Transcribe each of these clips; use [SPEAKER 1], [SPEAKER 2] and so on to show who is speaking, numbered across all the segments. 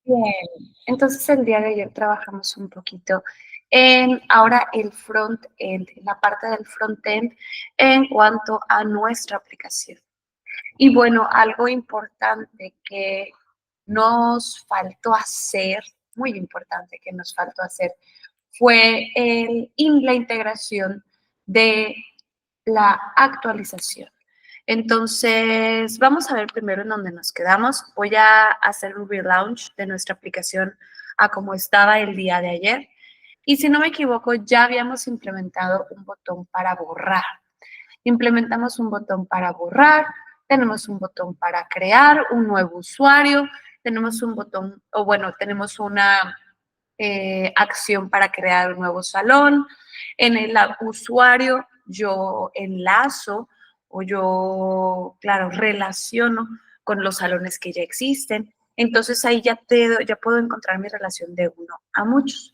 [SPEAKER 1] Bien, entonces el día de ayer trabajamos un poquito en ahora el front-end, la parte del front-end en cuanto a nuestra aplicación. Y bueno, algo importante que nos faltó hacer, muy importante que nos faltó hacer, fue la integración de la actualización. Entonces, vamos a ver primero en dónde nos quedamos. Voy a hacer un relaunch de nuestra aplicación a como estaba el día de ayer. Y si no me equivoco, ya habíamos implementado un botón para borrar. Implementamos un botón para borrar, tenemos un botón para crear un nuevo usuario, tenemos un botón, o bueno, tenemos una acción para crear un nuevo salón. En el usuario yo enlazo o yo, claro, relaciono con los salones que ya existen. Entonces ahí ya puedo encontrar mi relación de uno a muchos.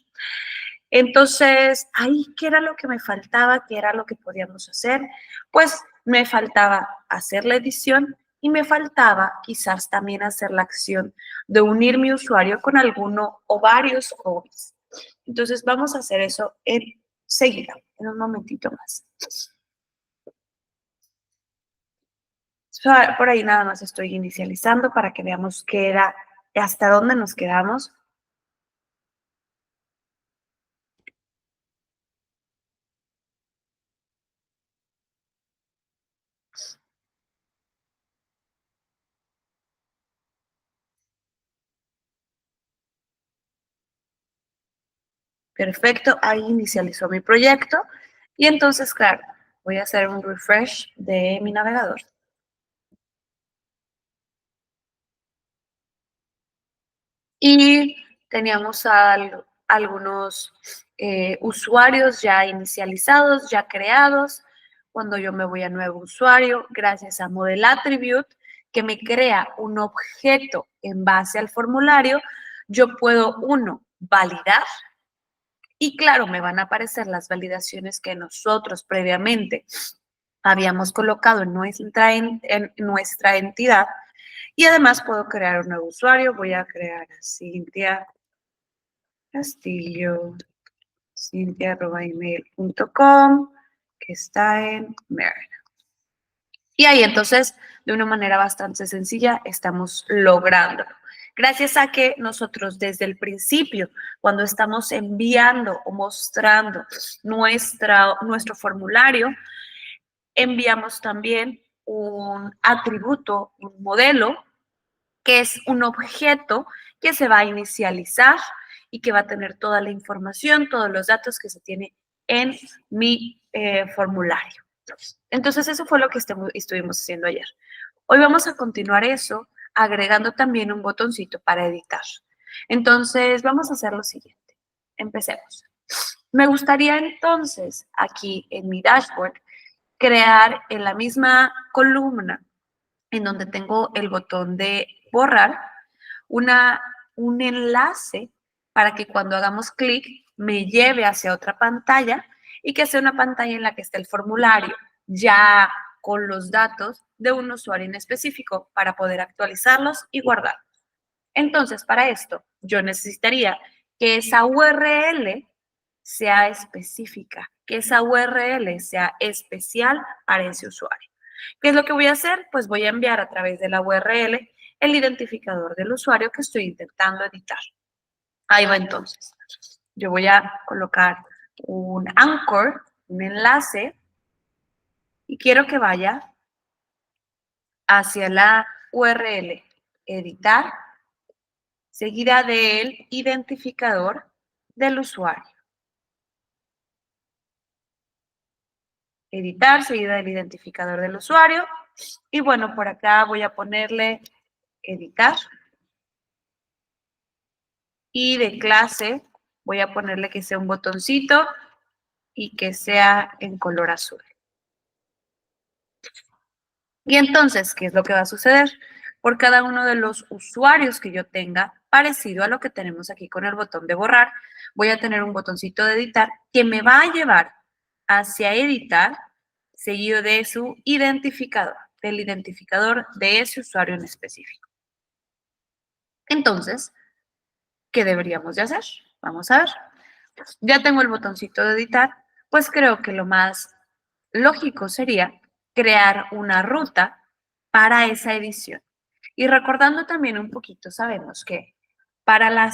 [SPEAKER 1] Entonces, ahí, ¿qué era lo que me faltaba? ¿Qué era lo que podíamos hacer? Pues me faltaba hacer la edición y me faltaba quizás también hacer la acción de unir mi usuario con alguno o varios hobbies. Entonces, vamos a hacer eso enseguida, en un momentito más. Por ahí nada más estoy inicializando para que veamos qué era, hasta dónde nos quedamos. Perfecto, ahí inicializó mi proyecto y entonces, claro, voy a hacer un refresh de mi navegador. Y teníamos algunos usuarios ya inicializados, ya creados. Cuando yo me voy a nuevo usuario, gracias a Model Attribute, que me crea un objeto en base al formulario, yo puedo, uno, validar. Y claro, me van a aparecer las validaciones que nosotros previamente habíamos colocado en nuestra entidad. Y además puedo crear un nuevo usuario. Voy a crear a Cintia Castillo, cintia@email.com, que está en Maryland. Y ahí entonces, de una manera bastante sencilla, estamos lográndolo. Gracias a que nosotros desde el principio, cuando estamos enviando o mostrando nuestro formulario, enviamos también un atributo, un modelo, que es un objeto que se va a inicializar y que va a tener toda la información, todos los datos que se tiene en mi formulario. Entonces, eso fue lo que estuvimos haciendo ayer. Hoy vamos a continuar eso agregando también un botoncito para editar. Entonces, vamos a hacer lo siguiente. Empecemos. Me gustaría entonces, aquí en mi dashboard, crear en la misma columna en donde tengo el botón de borrar, un enlace para que cuando hagamos clic me lleve hacia otra pantalla y que sea una pantalla en la que esté el formulario ya con los datos de un usuario en específico para poder actualizarlos y guardarlos. Entonces, para esto, yo necesitaría que esa URL sea específica, que esa URL sea especial para ese usuario. ¿Qué es lo que voy a hacer? Pues voy a enviar a través de la URL el identificador del usuario que estoy intentando editar. Ahí va entonces. Yo voy a colocar un anchor, un enlace, y quiero que vaya hacia la URL editar, seguida del identificador del usuario. Editar, seguida del identificador del usuario. Y bueno, por acá voy a ponerle editar. Y de clase voy a ponerle que sea un botoncito y que sea en color azul. Y entonces, ¿qué es lo que va a suceder? Por cada uno de los usuarios que yo tenga, parecido a lo que tenemos aquí con el botón de borrar, voy a tener un botoncito de editar que me va a llevar hacia editar, seguido de su identificador, del identificador de ese usuario en específico. Entonces, ¿qué deberíamos de hacer? Vamos a ver. Ya tengo el botoncito de editar, pues creo que lo más lógico sería crear una ruta para esa edición. Y recordando también un poquito, sabemos que para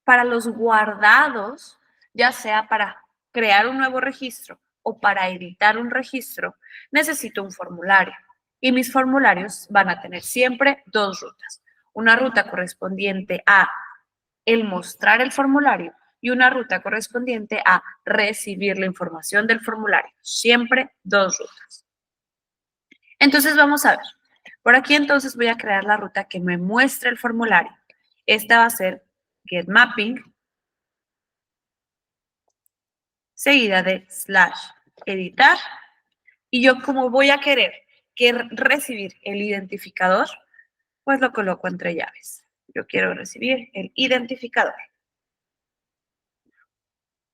[SPEAKER 1] para los guardados, ya sea para crear un nuevo registro o para editar un registro, necesito un formulario. Y mis formularios van a tener siempre dos rutas. Una ruta correspondiente a el mostrar el formulario y una ruta correspondiente a recibir la información del formulario. Siempre dos rutas. Entonces vamos a ver. Por aquí entonces voy a crear la ruta que me muestre el formulario. Esta va a ser get mapping, seguida de / editar. Y yo como voy a querer recibir el identificador, pues lo coloco entre llaves. Yo quiero recibir el identificador.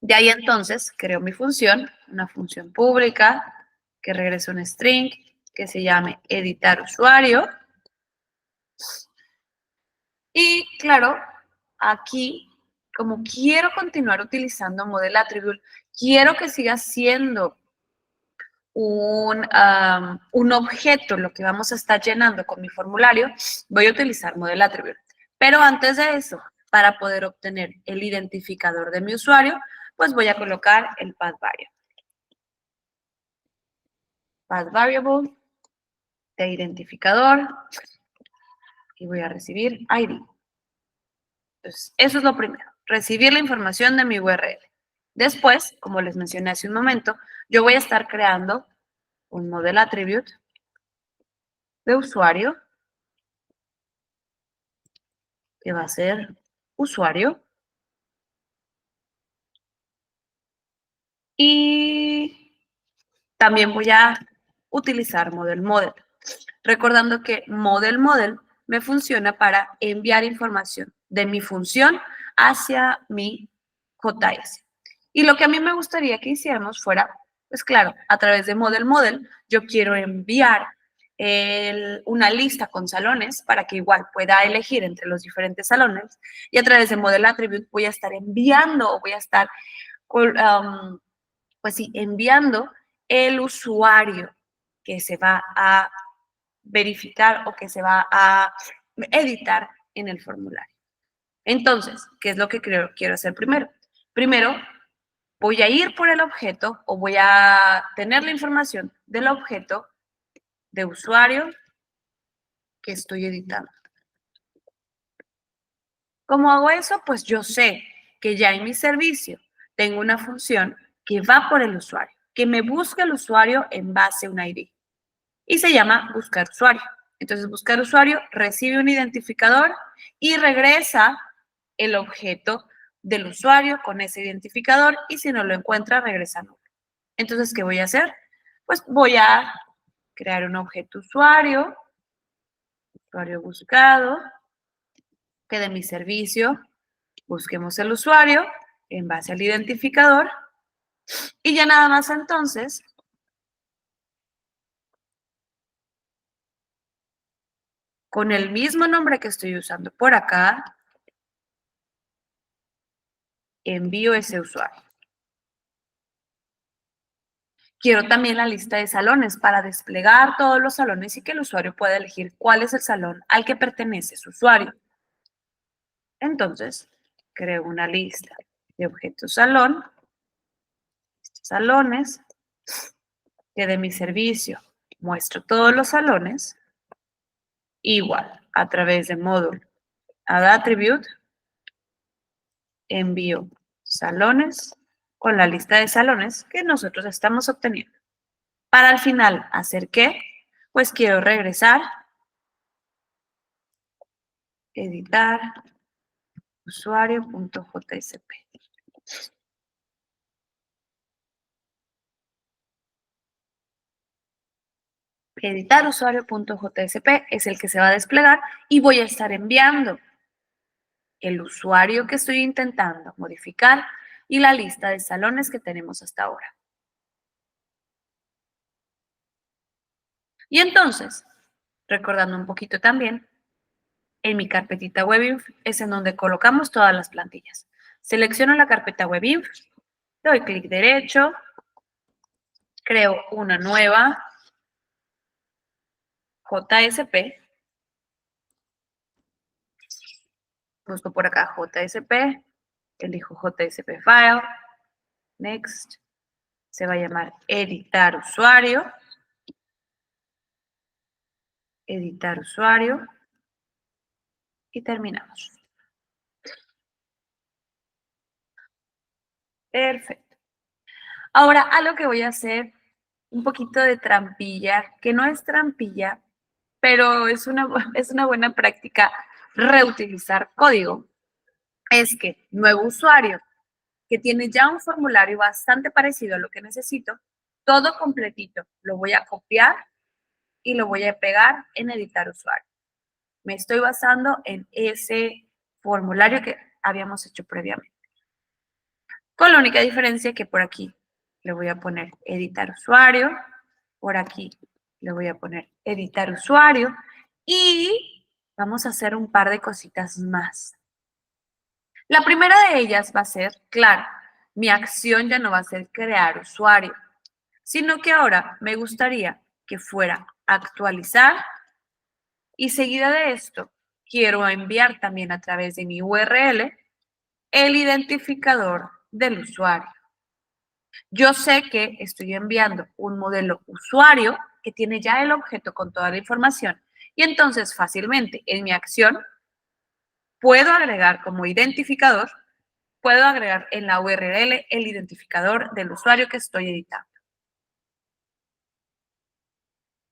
[SPEAKER 1] De ahí entonces creo mi función, una función pública que regrese un string que se llame editar usuario. Y claro, aquí, como quiero continuar utilizando model attribute, quiero que siga siendo un objeto lo que vamos a estar llenando con mi formulario, voy a utilizar model attribute. Pero antes de eso, para poder obtener el identificador de mi usuario, pues voy a colocar el path variable. Path variable de identificador y voy a recibir ID. Entonces, eso es lo primero, recibir la información de mi URL. Después, como les mencioné hace un momento, yo voy a estar creando un model attribute de usuario que va a ser usuario y también voy a utilizar model. Recordando que model me funciona para enviar información de mi función hacia mi JS. Y lo que a mí me gustaría que hiciéramos fuera, pues claro, a través de model, yo quiero enviar una lista con salones para que igual pueda elegir entre los diferentes salones y a través de model attribute voy a estar enviando o voy a estar, pues sí, enviando el usuario que se va a verificar o que se va a editar en el formulario. Entonces, ¿qué es lo que quiero hacer primero? Primero, voy a ir por el objeto o voy a tener la información del objeto de usuario que estoy editando. ¿Cómo hago eso? Pues yo sé que ya en mi servicio tengo una función que va por el usuario, que me busca el usuario en base a un ID. Y se llama buscar usuario. Entonces, buscar usuario recibe un identificador y regresa el objeto del usuario con ese identificador y si no lo encuentra, regresa nulo. Entonces, ¿qué voy a hacer? Pues voy a crear un objeto usuario buscado, que de mi servicio busquemos el usuario en base al identificador y ya nada más entonces con el mismo nombre que estoy usando por acá, envío ese usuario. Quiero también la lista de salones para desplegar todos los salones y que el usuario pueda elegir cuál es el salón al que pertenece su usuario. Entonces, creo una lista de objetos salón, salones, que de mi servicio muestro todos los salones, igual, a través de módulo add attribute, envío salones con la lista de salones que nosotros estamos obteniendo. Para al final, ¿hacer qué? Pues quiero regresar, editar, usuario.jsp. Editar usuario.jsp es el que se va a desplegar y voy a estar enviando el usuario que estoy intentando modificar y la lista de salones que tenemos hasta ahora. Y entonces, recordando un poquito también, En mi carpetita WebInf es en donde colocamos todas las plantillas. Selecciono la carpeta WebInf, doy clic derecho, creo una nueva JSP, busco por acá JSP, elijo JSP File, Next, se va a llamar editar usuario, y terminamos. Perfecto. Ahora, algo que voy a hacer, un poquito de trampilla, que no es trampilla, pero es una buena práctica reutilizar código, es que nuevo usuario que tiene ya un formulario bastante parecido a lo que necesito, todo completito, lo voy a copiar y lo voy a pegar en editar usuario. Me estoy basando en ese formulario que habíamos hecho previamente. Con la única diferencia que por aquí le voy a poner editar usuario, por aquí le voy a poner editar usuario y vamos a hacer un par de cositas más. La primera de ellas va a ser, claro, mi acción ya no va a ser crear usuario, sino que ahora me gustaría que fuera actualizar y seguida de esto quiero enviar también a través de mi URL el identificador del usuario. Yo sé que estoy enviando un modelo usuario que tiene ya el objeto con toda la información y entonces fácilmente en mi acción puedo agregar como identificador, puedo agregar en la URL el identificador del usuario que estoy editando.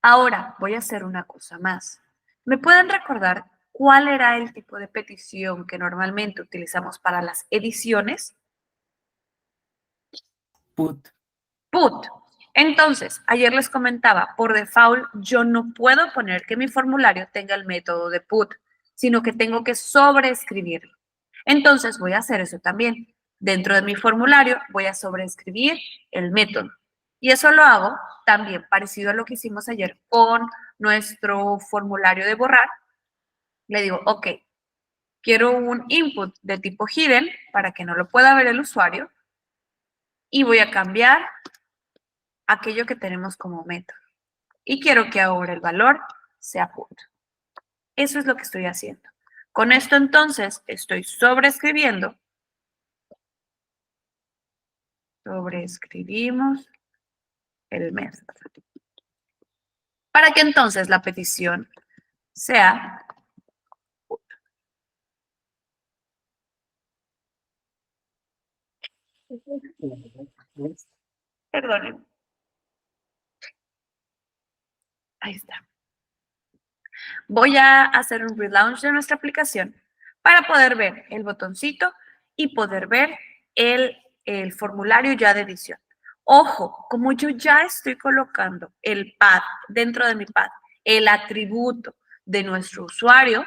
[SPEAKER 1] Ahora voy a hacer una cosa más. ¿Me pueden recordar cuál era el tipo de petición que normalmente utilizamos para las ediciones?
[SPEAKER 2] Put.
[SPEAKER 1] Put. Entonces, ayer les comentaba, por default yo no puedo poner que mi formulario tenga el método de put, sino que tengo que sobreescribirlo. Entonces voy a hacer eso también. Dentro de mi formulario voy a sobreescribir el método. Y eso lo hago también parecido a lo que hicimos ayer con nuestro formulario de borrar. Le digo, ok, quiero un input de tipo hidden para que no lo pueda ver el usuario y voy a cambiar aquello que tenemos como método. Y quiero que ahora el valor sea put. Eso es lo que estoy haciendo. Con esto entonces estoy sobreescribiendo. Sobreescribimos el método. Para que entonces la petición sea put. Perdonen. Ahí está. Voy a hacer un relaunch de nuestra aplicación para poder ver el botoncito y poder ver el formulario ya de edición. Ojo, como yo ya estoy colocando el path dentro de mi path, el atributo de nuestro usuario,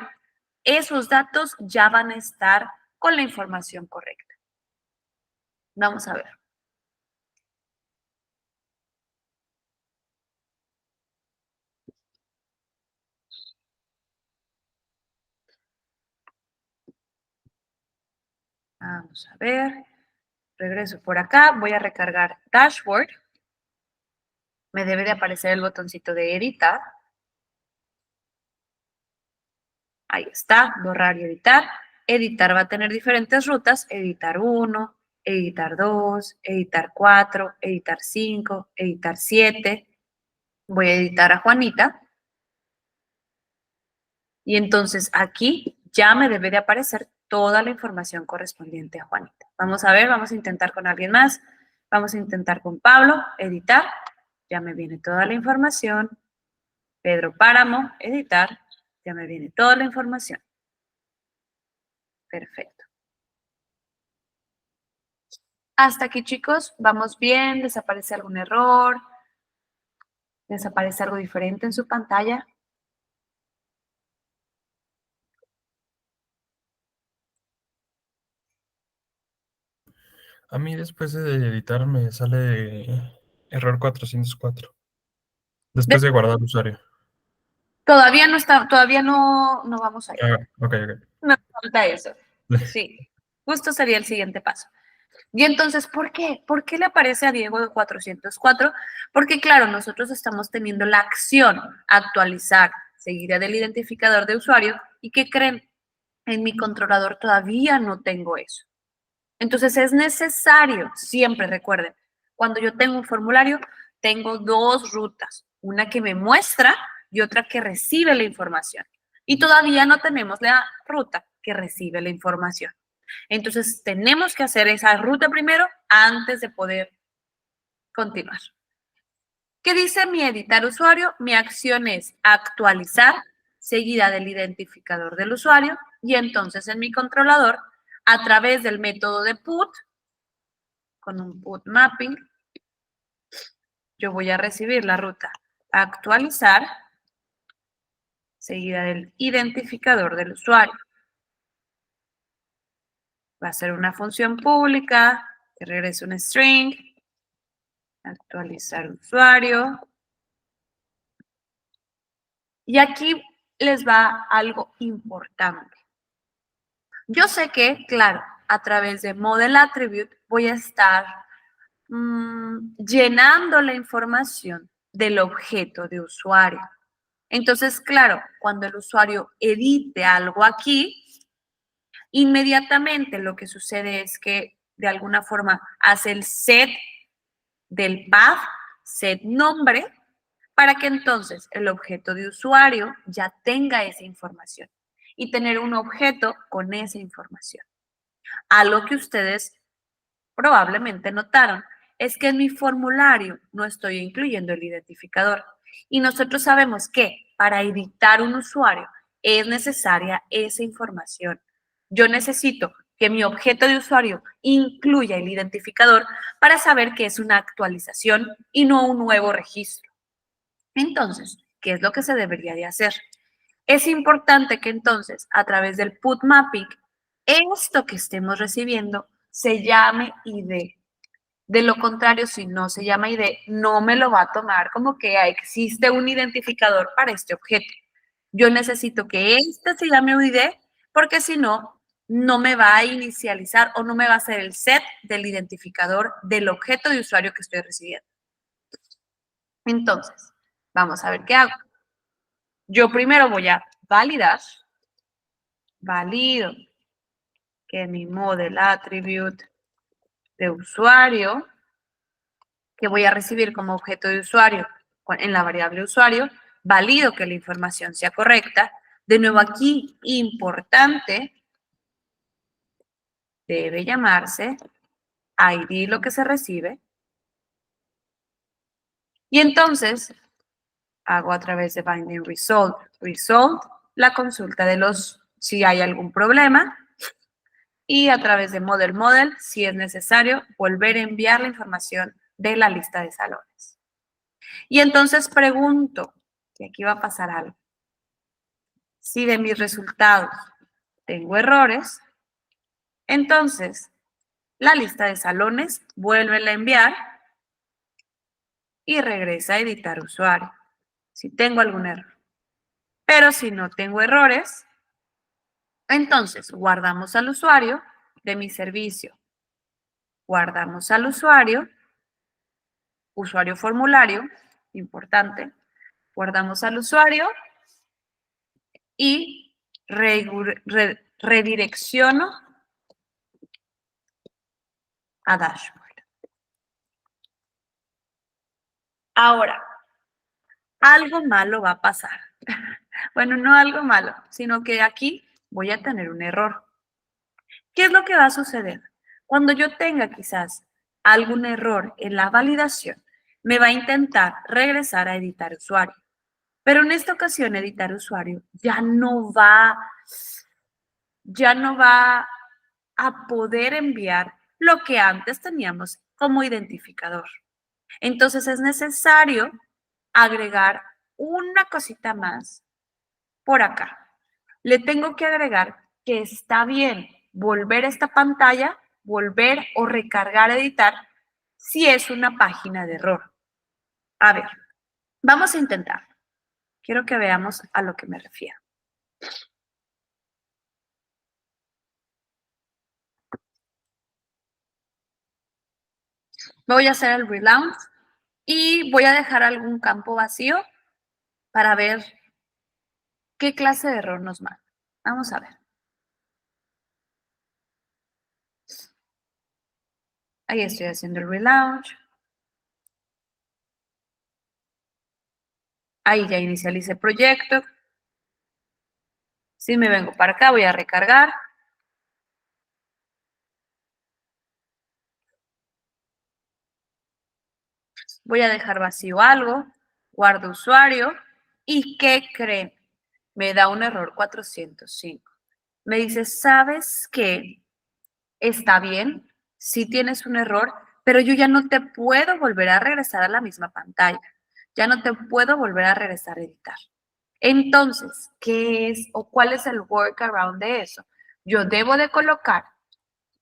[SPEAKER 1] esos datos ya van a estar con la información correcta. Vamos a ver. Vamos a ver. Regreso por acá. Voy a recargar Dashboard. Me debe de aparecer el botoncito de editar. Ahí está, borrar y editar. Editar va a tener diferentes rutas. Editar 1, editar 2, editar 4, editar 5, editar 7. Voy a editar a Juanita. Y entonces aquí ya me debe de aparecer toda la información correspondiente a Juanita. Vamos a ver, vamos a intentar con alguien más. Vamos a intentar con Pablo, editar. Ya me viene toda la información. Pedro Páramo, editar. Ya me viene toda la información. Perfecto. Hasta aquí, chicos, vamos bien, desaparece algún error, desaparece algo diferente en su pantalla.
[SPEAKER 2] A mí después de editar me sale error 404. Después de guardar usuario.
[SPEAKER 1] Todavía no vamos allá.
[SPEAKER 2] Ok, ok.
[SPEAKER 1] No falta eso. Sí, justo sería el siguiente paso. Y entonces, ¿por qué? ¿Por qué le aparece a Diego de 404? Porque claro, nosotros estamos teniendo la acción actualizar seguida del identificador de usuario. ¿Y qué creen? En mi controlador todavía no tengo eso. Entonces es necesario, siempre recuerden, cuando yo tengo un formulario, tengo dos rutas, una que me muestra y otra que recibe la información. Y todavía no tenemos la ruta que recibe la información. Entonces tenemos que hacer esa ruta primero antes de poder continuar. ¿Qué dice mi editar usuario? Mi acción es actualizar seguida del identificador del usuario y entonces en mi controlador, a través del método de put, con un put mapping, yo voy a recibir la ruta actualizar seguida del identificador del usuario. Va a ser una función pública que regrese un string, actualizar usuario. Y aquí les va algo importante. Yo sé que, claro, a través de Model Attribute voy a estar llenando la información del objeto de usuario. Entonces, claro, cuando el usuario edite algo aquí, inmediatamente lo que sucede es que de alguna forma hace el set del path, set nombre, para que entonces el objeto de usuario ya tenga esa información y tener un objeto con esa información. Algo que ustedes probablemente notaron es que en mi formulario no estoy incluyendo el identificador y nosotros sabemos que para editar un usuario es necesaria esa información. Yo necesito que mi objeto de usuario incluya el identificador para saber que es una actualización y no un nuevo registro. Entonces, ¿qué es lo que se debería de hacer? Es importante que entonces, a través del put mapping, esto que estemos recibiendo se llame ID. De lo contrario, si no se llama ID, no me lo va a tomar como que existe un identificador para este objeto. Yo necesito que este se llame ID porque si no, no me va a inicializar o no me va a hacer el set del identificador del objeto de usuario que estoy recibiendo. Entonces, vamos a ver qué hago. Yo primero voy a validar, valido que mi model attribute de usuario, que voy a recibir como objeto de usuario en la variable usuario, valido que la información sea correcta. De nuevo aquí, importante, debe llamarse ID lo que se recibe. Y entonces hago a través de binding result, la consulta de si hay algún problema. Y a través de model, si es necesario, volver a enviar la información de la lista de salones. Y entonces pregunto, y aquí va a pasar algo. Si de mis resultados tengo errores, entonces la lista de salones vuelve a enviar y regresa a editar usuario, si tengo algún error. Pero si no tengo errores, entonces guardamos al usuario de mi servicio. Guardamos al usuario formulario, importante, guardamos al usuario y redirecciono a dashboard. Ahora, algo malo va a pasar. Bueno, no algo malo, sino que aquí voy a tener un error. ¿Qué es lo que va a suceder? Cuando yo tenga quizás algún error en la validación, me va a intentar regresar a editar usuario. Pero en esta ocasión editar usuario ya no va a poder enviar lo que antes teníamos como identificador. Entonces es necesario agregar una cosita más por acá. Le tengo que agregar que está bien volver a esta pantalla, volver o recargar, editar, si es una página de error. A ver, vamos a intentar. Quiero que veamos a lo que me refiero. Voy a hacer el relaunch y voy a dejar algún campo vacío para ver qué clase de error nos manda. Vamos a ver. Ahí estoy haciendo el relaunch. Ahí ya inicialicé el proyecto. Si me vengo para acá, voy a recargar. Voy a dejar vacío algo. Guardo usuario. ¿Y qué creen? Me da un error 405. Me dice, ¿sabes qué? Está bien, sí tienes un error, pero yo ya no te puedo volver a regresar a la misma pantalla. Ya no te puedo volver a regresar a editar. Entonces, ¿qué es o cuál es el workaround de eso? Yo debo de colocar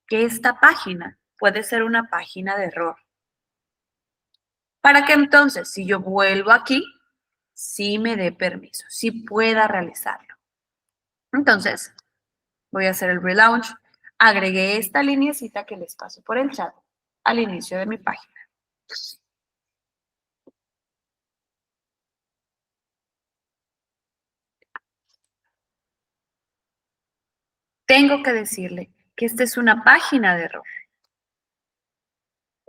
[SPEAKER 1] que esta página puede ser una página de error. Para que entonces, si yo vuelvo aquí, sí me dé permiso, sí pueda realizarlo. Entonces, voy a hacer el relaunch. Agregué esta lineecita que les paso por el chat al inicio de mi página. Tengo que decirle que esta es una página de error.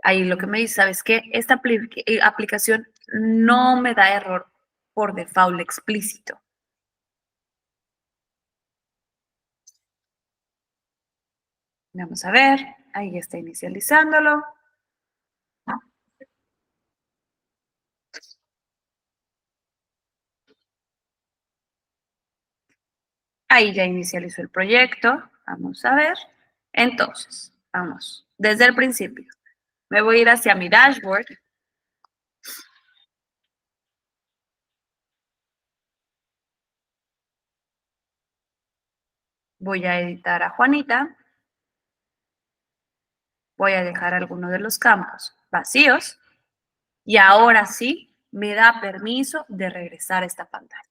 [SPEAKER 1] Ahí lo que me dice, ¿sabes qué? Esta aplicación no me da error por default explícito. Vamos a ver, ahí está inicializándolo. Ahí ya inicializó el proyecto. Vamos a ver. Entonces, vamos, desde el principio. Me voy a ir hacia mi dashboard. Voy a editar a Juanita. Voy a dejar alguno de los campos vacíos. Y ahora sí, me da permiso de regresar a esta pantalla.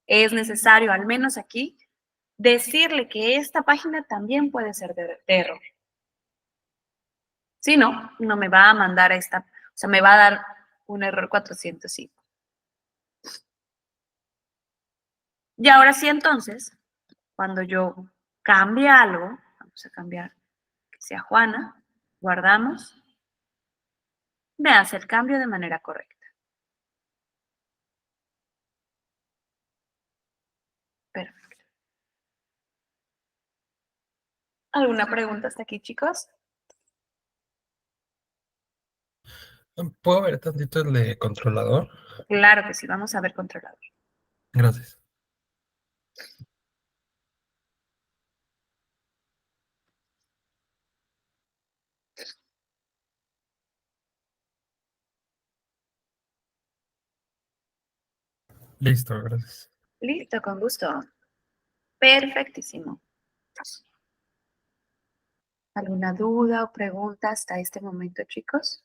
[SPEAKER 1] Es necesario, al menos aquí, decirle que esta página también puede ser de error. Si no, no me va a mandar a esta, o sea, me va a dar un error 405. Y ahora sí, entonces, cuando yo cambie algo, vamos a cambiar que sea Juana, guardamos, me hace el cambio de manera correcta. Perfecto. ¿Alguna pregunta hasta aquí, chicos?
[SPEAKER 2] ¿Puedo ver tantito el de controlador?
[SPEAKER 1] Claro que sí, vamos a ver controlador.
[SPEAKER 2] Gracias. Listo, gracias.
[SPEAKER 1] Listo, con gusto. Perfectísimo. ¿Alguna duda o pregunta hasta este momento, chicos?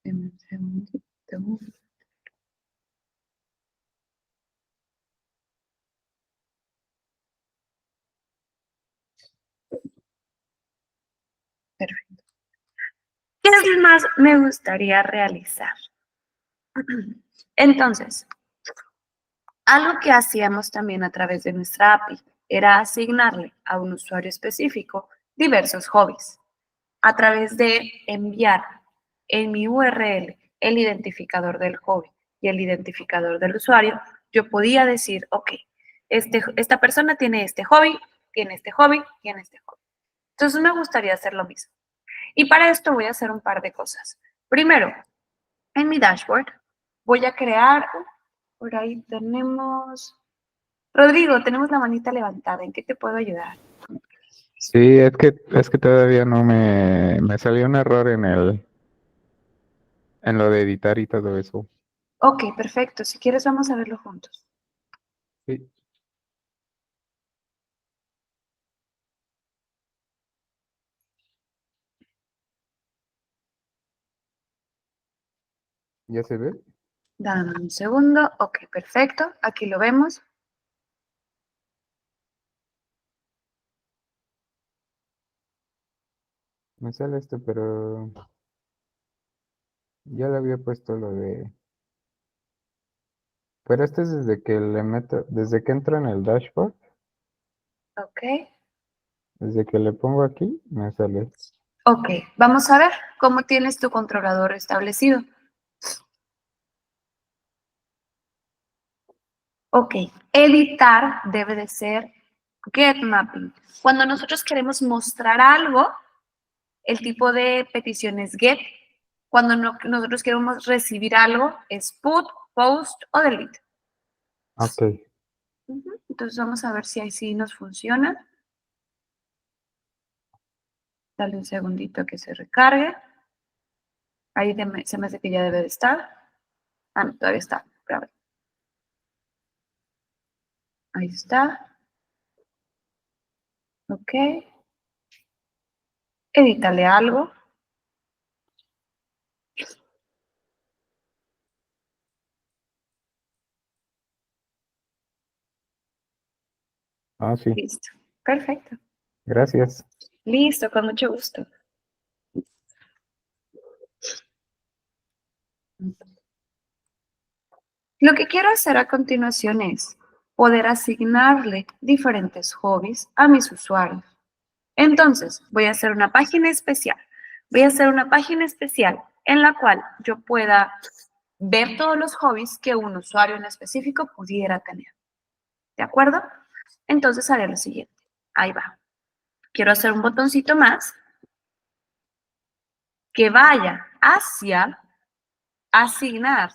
[SPEAKER 1] Deme un segundito. Perfecto. ¿Qué es más me gustaría realizar? Entonces, algo que hacíamos también a través de nuestra API era asignarle a un usuario específico diversos hobbies a través de enviar en mi URL el identificador del hobby y el identificador del usuario. Yo podía decir, ok, esta persona tiene este hobby, tiene este hobby, tiene este hobby. Entonces me gustaría hacer lo mismo. Y para esto voy a hacer un par de cosas. Primero, en mi dashboard voy a crear, por ahí tenemos, Rodrigo, tenemos la manita levantada, ¿en qué te puedo ayudar?
[SPEAKER 3] Sí, es que todavía no me salió un error en lo de editar y todo eso.
[SPEAKER 1] Ok, perfecto. Si quieres, vamos a verlo juntos.
[SPEAKER 3] Sí. ¿Ya se ve?
[SPEAKER 1] Dame un segundo. Ok, perfecto. Aquí lo vemos.
[SPEAKER 3] Me sale esto, pero ya le había puesto lo de... Pero este es desde que le meto, desde que entro en el dashboard,
[SPEAKER 1] Ok.
[SPEAKER 3] desde que le pongo aquí, me sale.
[SPEAKER 1] Ok, vamos a ver cómo tienes tu controlador establecido. Ok, editar debe de ser get mapping. Cuando nosotros queremos mostrar algo, el tipo de petición es get. Cuando nosotros queremos recibir algo, es put, post o delete.
[SPEAKER 3] Ok.
[SPEAKER 1] Entonces vamos a ver si ahí sí nos funciona. Dale un segundito que se recargue. Ahí se me hace que ya debe de estar. Ah, no, todavía está. Espérame. Ahí está. Ok. Edítale algo.
[SPEAKER 3] Ah, sí.
[SPEAKER 1] Listo. Perfecto.
[SPEAKER 3] Gracias.
[SPEAKER 1] Listo, con mucho gusto. Lo que quiero hacer a continuación es poder asignarle diferentes hobbies a mis usuarios. Entonces, voy a hacer una página especial. Voy a hacer una página especial en la cual yo pueda ver todos los hobbies que un usuario en específico pudiera tener. ¿De acuerdo? Entonces haré lo siguiente. Ahí va. Quiero hacer un botoncito más que vaya hacia asignar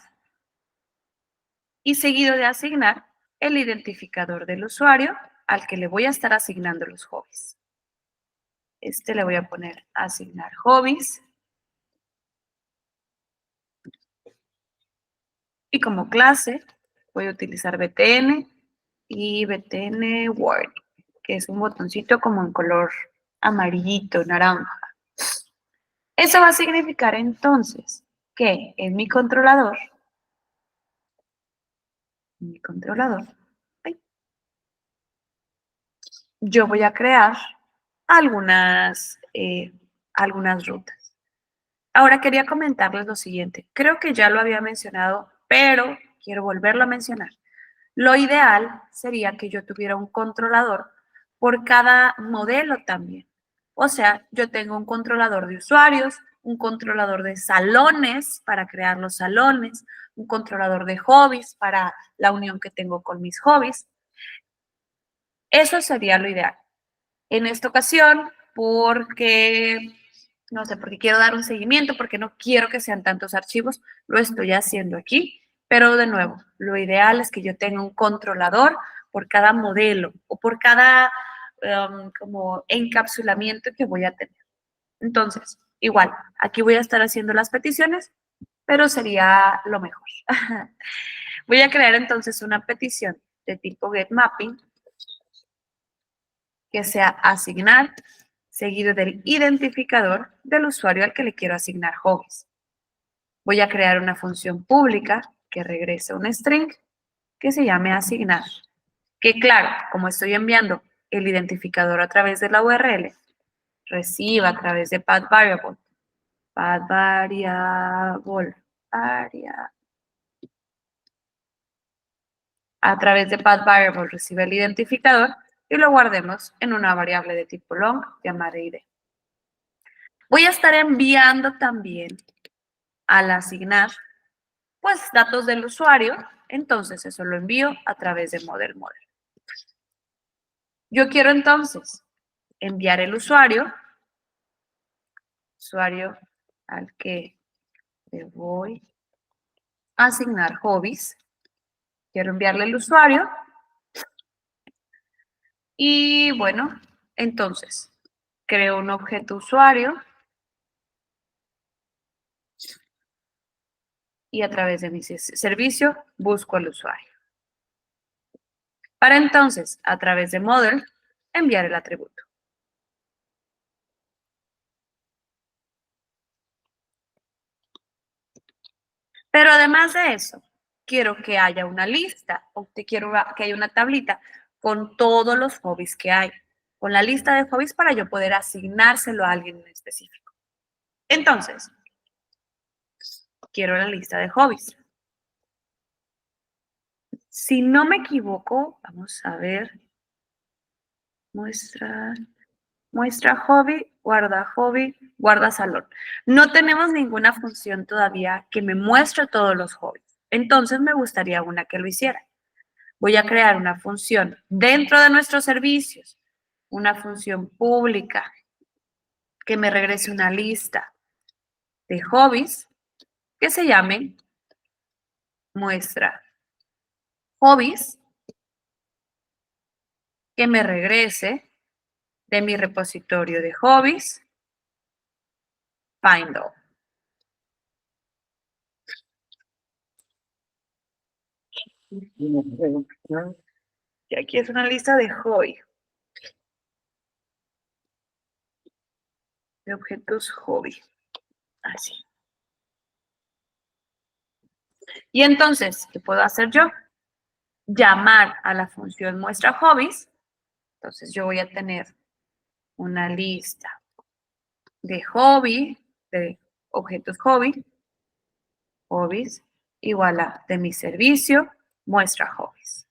[SPEAKER 1] y seguido de asignar el identificador del usuario al que le voy a estar asignando los hobbies. Este le voy a poner asignar hobbies. Y como clase voy a utilizar BTN y BTN Word, que es un botoncito como en color amarillito, naranja. Eso va a significar entonces que en mi controlador, ay, yo voy a crear algunas rutas. Ahora quería comentarles lo siguiente. Creo que ya lo había mencionado, pero quiero volverlo a mencionar. Lo ideal sería que yo tuviera un controlador por cada modelo también. O sea, yo tengo un controlador de usuarios, un controlador de salones para crear los salones, un controlador de hobbies para la unión que tengo con mis hobbies. Eso sería lo ideal. En esta ocasión, porque, no sé, porque quiero dar un seguimiento, porque no quiero que sean tantos archivos, lo estoy haciendo aquí. Pero de nuevo, lo ideal es que yo tenga un controlador por cada modelo o por cada como encapsulamiento que voy a tener. Entonces, igual, aquí voy a estar haciendo las peticiones, pero sería lo mejor. Voy a crear entonces una petición de tipo getMapping que sea asignar seguido del identificador del usuario al que le quiero asignar hobbies. Voy a crear una función pública que regrese un string que se llame asignar. Que claro, como estoy enviando el identificador a través de la URL, reciba a través de path variable, a través de path variable recibe el identificador y lo guardemos en una variable de tipo long llamada id. Voy a estar enviando también al asignar pues datos del usuario, entonces eso lo envío a través de model. Yo quiero entonces enviar el usuario al que le voy a asignar hobbies. Quiero enviarle el usuario y bueno, entonces creo un objeto usuario y a través de mi servicio busco al usuario. Para entonces, a través de model, enviar el atributo. Pero además de eso, quiero que haya una lista o te quiero que haya una tablita con todos los hobbies que hay, con la lista de hobbies para yo poder asignárselo a alguien en específico. Entonces, quiero la lista de hobbies. Si no me equivoco, vamos a ver, muestra hobby, guarda salón. No tenemos ninguna función todavía que me muestre todos los hobbies. Entonces me gustaría una que lo hiciera. Voy a crear una función dentro de nuestros servicios, una función pública que me regrese una lista de hobbies que se llame muestra hobbies, que me regrese de mi repositorio de hobbies, find all. Y aquí es una lista de hobby. De objetos hobby. Así. Y entonces, ¿qué puedo hacer yo? Llamar a la función muestra hobbies. Entonces yo voy a tener una lista de hobby, de objetos hobby, hobbies, igual a de mi servicio, muestra hobbies.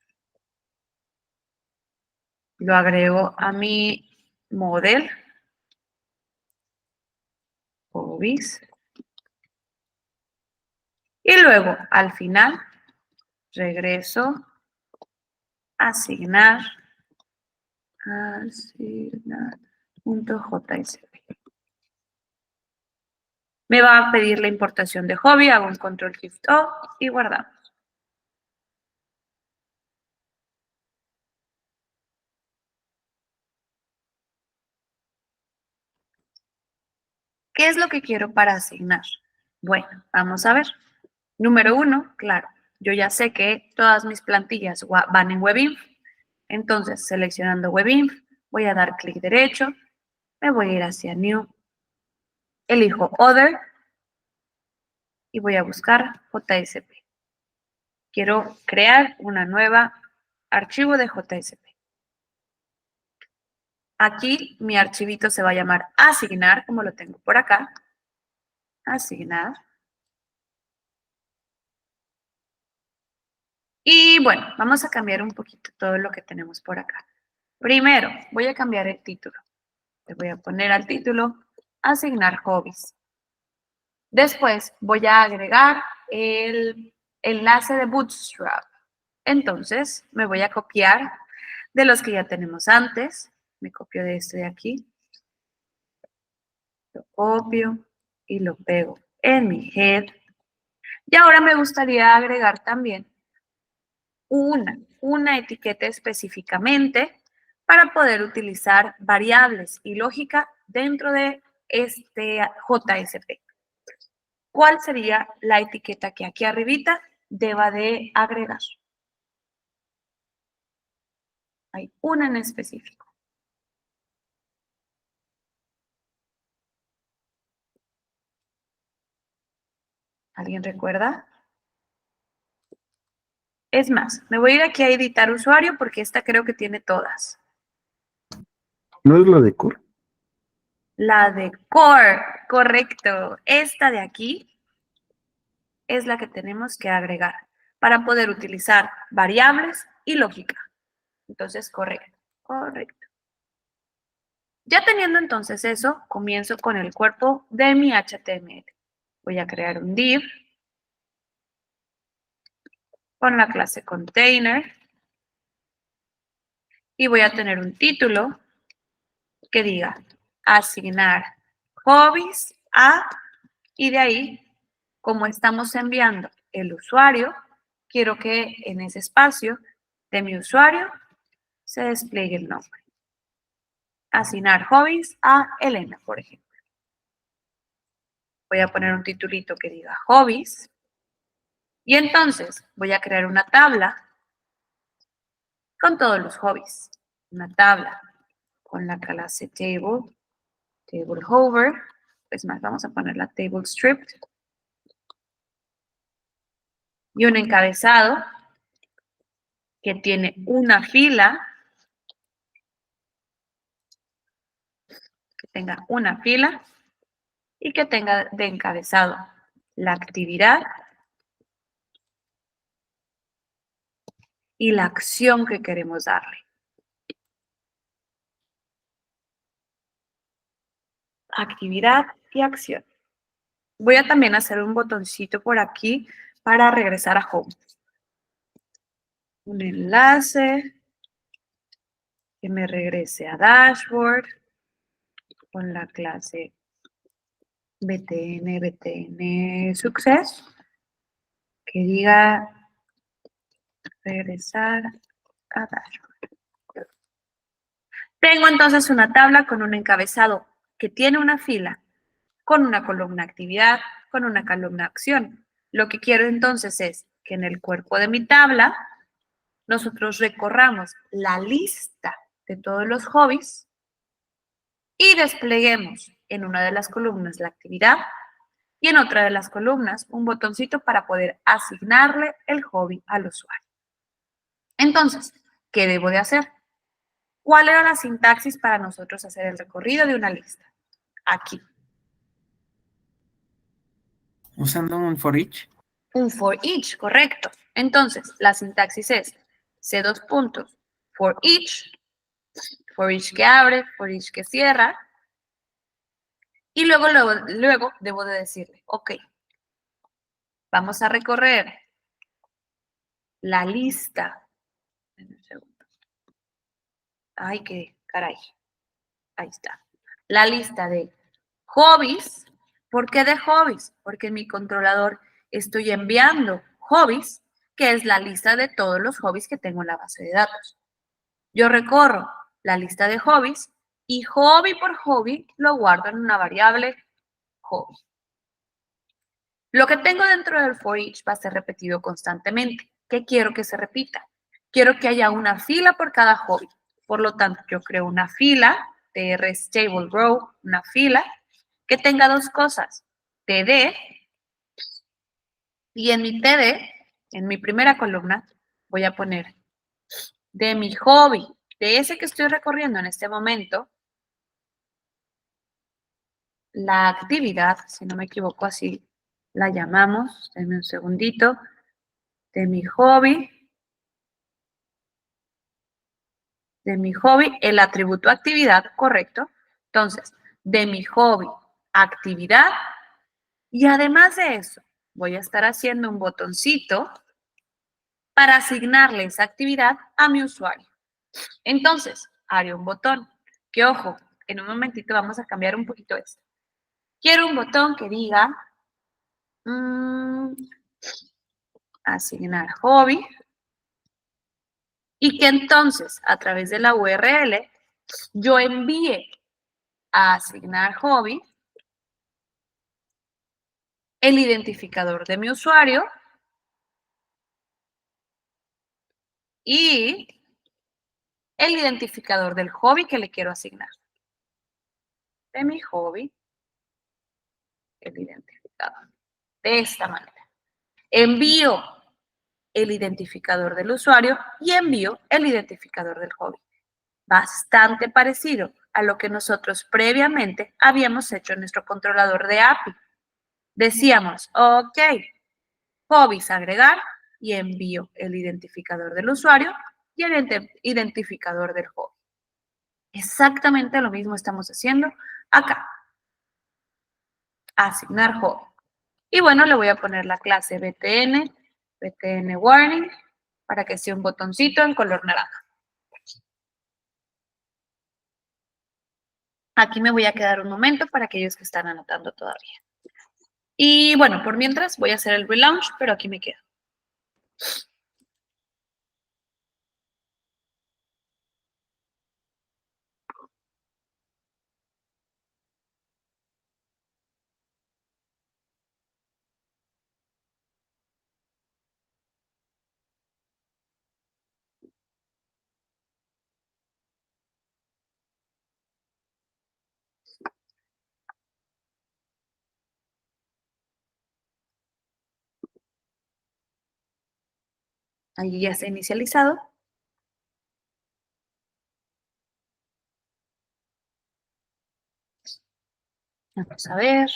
[SPEAKER 1] Lo agrego a mi model, hobbies. Y luego, al final, regreso a asignar.jsp. Me va a pedir la importación de hobby, hago un control shift O y guardamos. ¿Qué es lo que quiero para asignar? Bueno, vamos a ver. Número 1, claro, yo ya sé que todas mis plantillas van en WebInf. Entonces, seleccionando WebInf, voy a dar clic derecho, me voy a ir hacia New, elijo Other y voy a buscar JSP. Quiero crear una nueva archivo de JSP. Aquí mi archivito se va a llamar asignar, como lo tengo por acá. Asignar. Y bueno, vamos a cambiar un poquito todo lo que tenemos por acá. Primero, voy a cambiar el título. Le voy a poner al título asignar hobbies. Después voy a agregar el enlace de Bootstrap. Entonces me voy a copiar de los que ya tenemos antes. Me copio de este de aquí. Lo copio y lo pego en mi head. Y ahora me gustaría agregar también una etiqueta específicamente para poder utilizar variables y lógica dentro de este JSP. ¿Cuál sería la etiqueta que aquí arribita deba de agregar? Hay una en específico. ¿Alguien recuerda? Es más, me voy a ir aquí a editar usuario porque esta creo que tiene todas.
[SPEAKER 4] ¿No es la de core?
[SPEAKER 1] La de core, correcto. Esta de aquí es la que tenemos que agregar para poder utilizar variables y lógica. Entonces, correcto, correcto. Ya teniendo entonces eso, comienzo con el cuerpo de mi HTML. Voy a crear un div con la clase container y voy a tener un título que diga asignar hobbies a, y de ahí, como estamos enviando el usuario, quiero que en ese espacio de mi usuario se despliegue el nombre. Asignar hobbies a Elena, por ejemplo. Voy a poner un titulito que diga hobbies. Y entonces voy a crear una tabla con todos los hobbies. Una tabla con la clase table hover. Es más, vamos a poner la table stripped. y un encabezado que tiene una fila, que tenga una fila y que tenga de encabezado la actividad y la acción que queremos darle. Actividad y acción. Voy a también hacer un botoncito por aquí para regresar a Home. Un enlace que me regrese a Dashboard con la clase BTN Success, que diga regresar a Dashboard. Tengo entonces una tabla con un encabezado que tiene una fila, con una columna actividad, con una columna acción. Lo que quiero entonces es que en el cuerpo de mi tabla nosotros recorramos la lista de todos los hobbies y despleguemos en una de las columnas la actividad y en otra de las columnas un botoncito para poder asignarle el hobby al usuario. Entonces, ¿qué debo de hacer? ¿Cuál era la sintaxis para nosotros hacer el recorrido de una lista? Aquí.
[SPEAKER 5] Usando un for each.
[SPEAKER 1] Un for each, correcto. Entonces, la sintaxis es C dos puntos, for each que abre, for each que cierra, y luego debo de decirle, ok, vamos a recorrer la lista. Un segundo. Ay, qué caray. Ahí está. La lista de hobbies. ¿Por qué de hobbies? Porque en mi controlador estoy enviando hobbies, que es la lista de todos los hobbies que tengo en la base de datos. Yo recorro la lista de hobbies y hobby por hobby lo guardo en una variable hobby. Lo que tengo dentro del for each va a ser repetido constantemente. ¿Qué quiero que se repita? Quiero que haya una fila por cada hobby. Por lo tanto, yo creo una fila, tr stable row, una fila, que tenga dos cosas, td, y en mi td, en mi primera columna, voy a poner de mi hobby, de ese que estoy recorriendo en este momento, la actividad, si no me equivoco así la llamamos, denme un segundito, de mi hobby, el atributo actividad, correcto. Entonces, de mi hobby, actividad, y además de eso, voy a estar haciendo un botoncito para asignarle esa actividad a mi usuario. Entonces, haré un botón, que ojo, en un momentito vamos a cambiar un poquito esto. Quiero un botón que diga asignar hobby y que entonces a través de la URL yo envíe a asignar hobby el identificador de mi usuario y el identificador del hobby que le quiero asignar. De mi hobby, el identificador. De esta manera. Envío el identificador del usuario y envío el identificador del hobby. Bastante parecido a lo que nosotros previamente habíamos hecho en nuestro controlador de API. Decíamos, ok, hobbies agregar y envío el identificador del usuario y el identificador del hobby. Exactamente lo mismo estamos haciendo acá. Asignar hobby. Y bueno, le voy a poner la clase BTN warning, para que sea un botoncito en color naranja. Aquí me voy a quedar un momento para aquellos que están anotando todavía. Y bueno, por mientras voy a hacer el relaunch, pero aquí me quedo. Ahí ya está inicializado. Vamos a ver.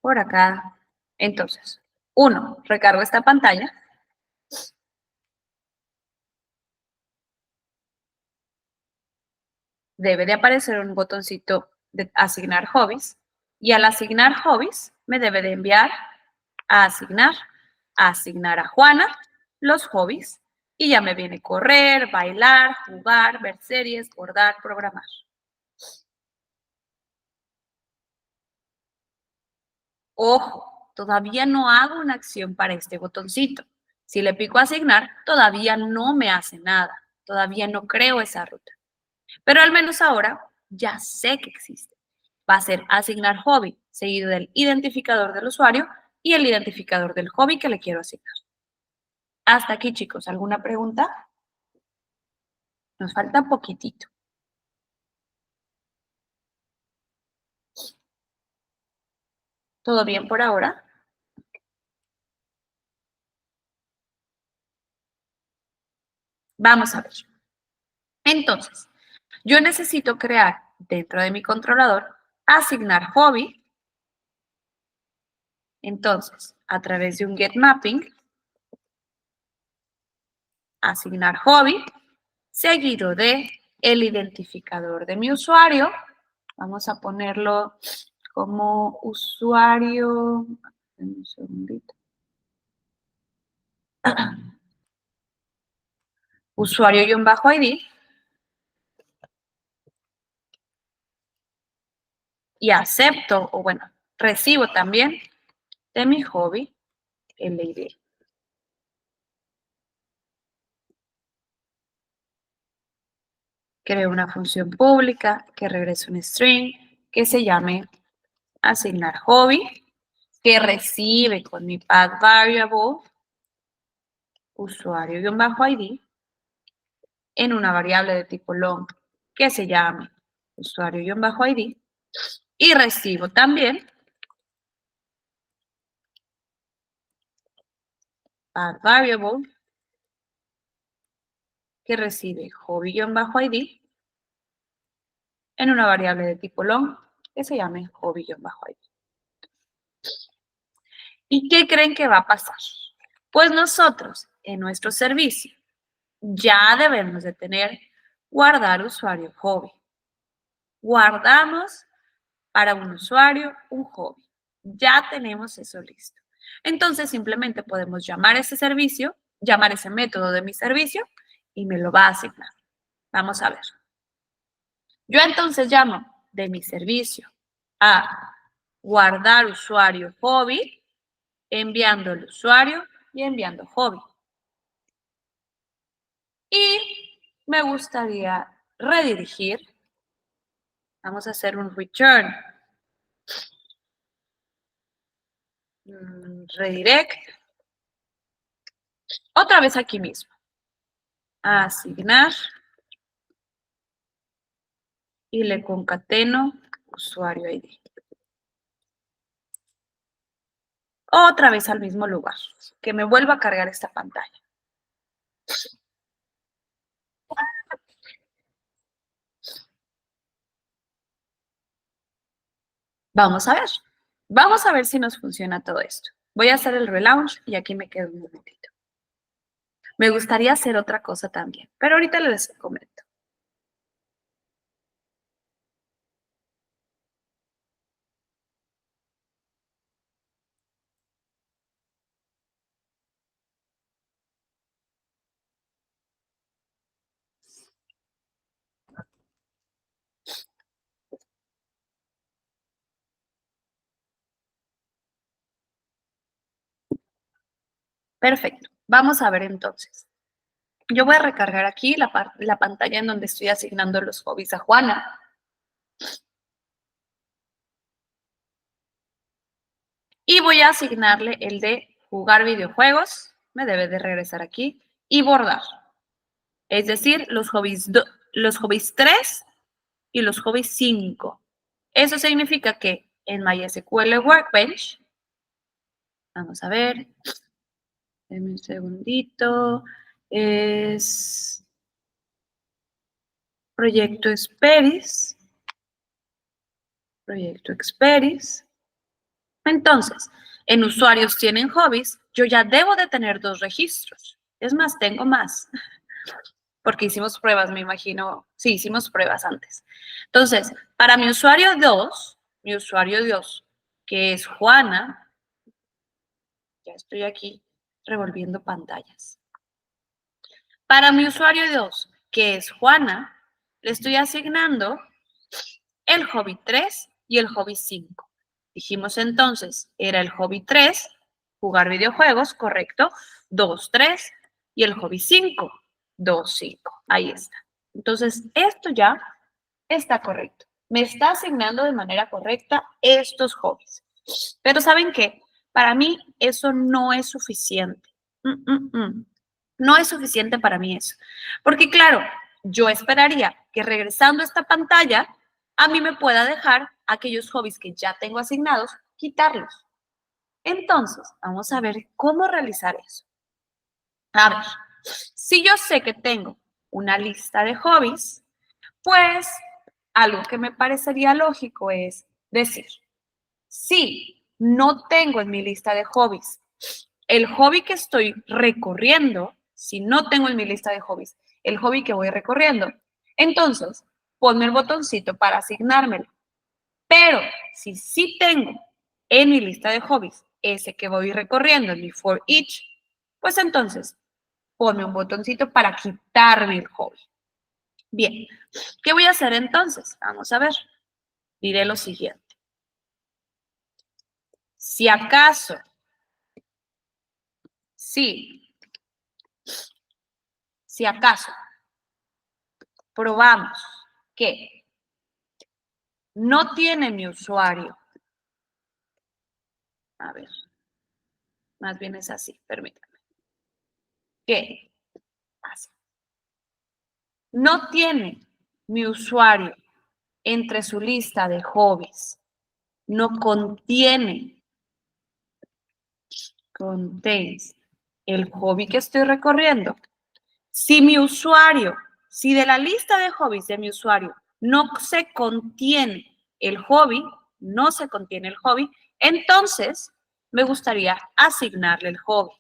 [SPEAKER 1] Por acá. Entonces, 1, recargo esta pantalla. Debe de aparecer un botoncito de asignar hobbies. Y al asignar hobbies, me debe de enviar a asignar a Juana los hobbies. Y ya me viene correr, bailar, jugar, ver series, bordar, programar. Ojo, todavía no hago una acción para este botoncito. Si le pico asignar, todavía no me hace nada. Todavía no creo esa ruta. Pero al menos ahora ya sé que existe. Va a ser asignar hobby, seguido del identificador del usuario y el identificador del hobby que le quiero asignar. Hasta aquí, chicos. ¿Alguna pregunta? Nos falta poquitito. ¿Todo bien por ahora? Vamos a ver. Entonces, yo necesito crear dentro de mi controlador, asignar hobby. Entonces, a través de un getMapping, asignar hobby, seguido de el identificador de mi usuario. Vamos a ponerlo como usuario. Un segundito. Usuario-ID. Y acepto, o bueno, recibo también de mi hobby el ID. Creo una función pública que regrese un string que se llame asignar hobby, que recibe con mi path variable usuario-ID en una variable de tipo long que se llame usuario-ID y recibo también path variable que recibe hobby-ID en una variable de tipo long que se llame hobby-ID. ¿Y qué creen que va a pasar? Pues nosotros en nuestro servicio ya debemos de tener guardar usuario hobby. Guardamos para un usuario un hobby. Ya tenemos eso listo. Entonces simplemente podemos llamar ese servicio, llamar ese método de mi servicio y me lo va a asignar. Vamos a ver. Yo entonces llamo de mi servicio a guardar usuario hobby, enviando el usuario y enviando hobby. Y me gustaría redirigir. Vamos a hacer un return. Redirect. Otra vez aquí mismo. Asignar. Y le concateno usuario ID. Otra vez al mismo lugar. Que me vuelva a cargar esta pantalla. Vamos a ver. Vamos a ver si nos funciona todo esto. Voy a hacer el relaunch y aquí me quedo un momentito. Me gustaría hacer otra cosa también, pero ahorita les comento. Perfecto. Vamos a ver entonces. Yo voy a recargar aquí la pantalla en donde estoy asignando los hobbies a Juana. Y voy a asignarle el de jugar videojuegos. Me debe de regresar aquí. Y bordar. Es decir, los hobbies 3 y los hobbies 5. Eso significa que en MySQL Workbench, vamos a ver, Deme un segundito. Es Proyecto Experis. Proyecto Experis. Entonces, en usuarios tienen hobbies, yo ya debo de tener 2 registros. Es más, tengo más. Porque hicimos pruebas, me imagino. Sí, hicimos pruebas antes. Entonces, para mi usuario 2, que es Juana, ya estoy aquí revolviendo pantallas. Para mi usuario 2, que es Juana, le estoy asignando el hobby 3 y el hobby 5. Dijimos entonces, era el hobby 3, jugar videojuegos, correcto, 2, 3, y el hobby 5, 2, 5. Ahí está. Entonces, esto ya está correcto. Me está asignando de manera correcta estos hobbies. Pero ¿saben qué? Para mí eso no es suficiente. No es suficiente para mí eso. Porque claro, yo esperaría que regresando a esta pantalla, a mí me pueda dejar aquellos hobbies que ya tengo asignados, quitarlos. Entonces, vamos a ver cómo realizar eso. A ver, si yo sé que tengo una lista de hobbies, pues algo que me parecería lógico es decir, si no tengo en mi lista de hobbies el hobby que estoy recorriendo, si no tengo en mi lista de hobbies el hobby que voy recorriendo, entonces ponme el botoncito para asignármelo. Pero si sí tengo en mi lista de hobbies ese que voy recorriendo en mi for each, pues entonces ponme un botoncito para quitarme el hobby. Bien, ¿qué voy a hacer entonces? Vamos a ver. Diré lo siguiente. Si acaso, si acaso probamos que no tiene mi usuario, a ver, más bien es así, permítanme, que así, no tiene mi usuario entre su lista de hobbies, no contains el hobby que estoy recorriendo. Si mi usuario, si de la lista de hobbies de mi usuario no se contiene el hobby, entonces me gustaría asignarle el hobby.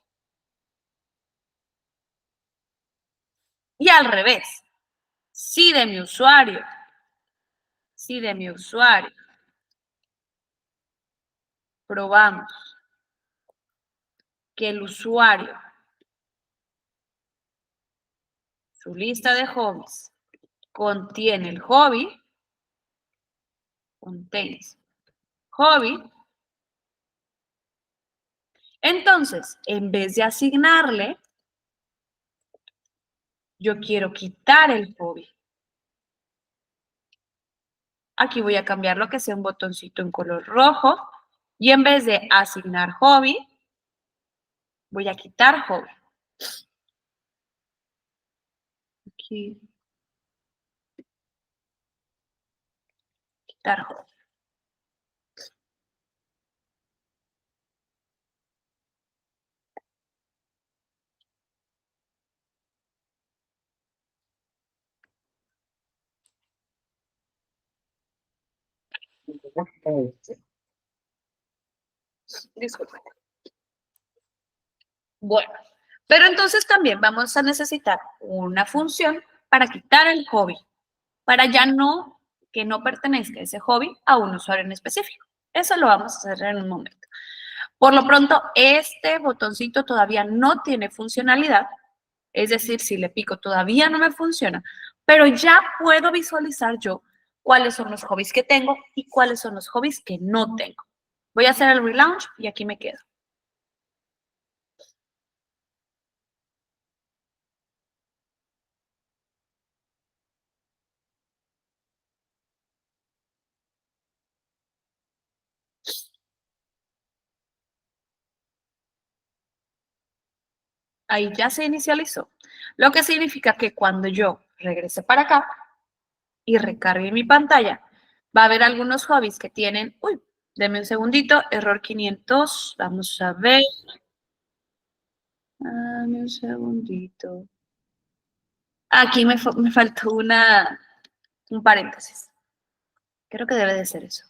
[SPEAKER 1] Y al revés, si de mi usuario probamos que el usuario, su lista de hobbies, contiene el hobby, contains hobby, entonces, en vez de asignarle, yo quiero quitar el hobby. Aquí voy a cambiar lo que sea un botoncito en color rojo y en vez de asignar hobby, voy a quitar hobby. Aquí. Quitar hobby. Disculpen. Bueno, pero entonces también vamos a necesitar una función para quitar el hobby, para ya no, que no pertenezca ese hobby a un usuario en específico. Eso lo vamos a hacer en un momento. Por lo pronto, este botoncito todavía no tiene funcionalidad, es decir, si le pico todavía no me funciona, pero ya puedo visualizar yo cuáles son los hobbies que tengo y cuáles son los hobbies que no tengo. Voy a hacer el relaunch y aquí me quedo. Ahí ya se inicializó, lo que significa que cuando yo regrese para acá y recargue mi pantalla, va a haber algunos hobbies que tienen, denme un segundito, error 500, vamos a ver, Dame un segundito. Aquí me faltó un paréntesis. Creo que debe de ser eso.